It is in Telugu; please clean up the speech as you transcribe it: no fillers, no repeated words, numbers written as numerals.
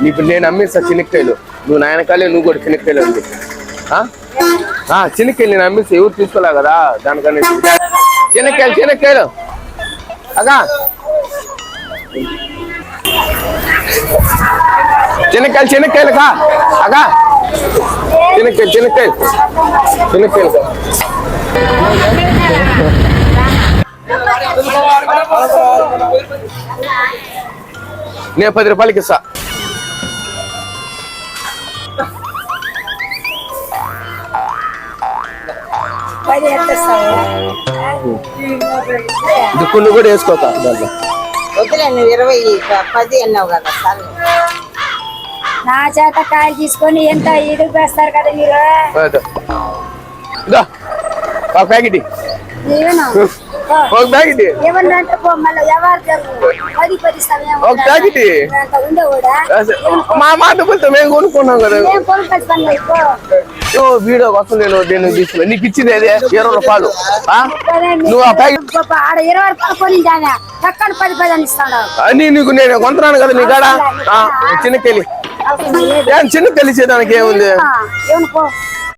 నీకు నేను అమ్మేస్తా చెనక్కాయలు, నువ్వు నాయనకాయలే, నువ్వు కూడా చెనక్కాయలు ఉంది. చెనక్కాయలు నేను అమ్మేస్తా, ఎవరు తీసుకోలే కదా దానికన్నా. చెనక్కాయలు అగా చెనక్కాయలు కా అగా చెనక్కాయలు నేను 10 రూపాయలకి ఇస్తా. దుక్కులు కూడా వేసుకోక దాంట్లో. వద్దులే, నువ్వు 20 10 అన్నావు కదా. నా చేత కాయలు తీసుకొని ఎంత ఎదురు వేస్తారు కదా మీరు. ఒక ప్యాకెట్ మా మాట పోతే మేము కొనుక్కున్నాం కదా. వీడియో కోసం నేను దీన్ని తీసుకున్నా, నీకు ఇచ్చింది అదే 20 రూపాయలు. నువ్వు ఆ ప్యాకెట్ 20 రూపాయలు కొని చక్కని 10 అని ఇస్తాడు. అని నీకు నేను కొంటున్నాను కదా నీ కాడ. చిన్నకెళ్ళి చిన్న తెలిసేదానికి ఏముంది.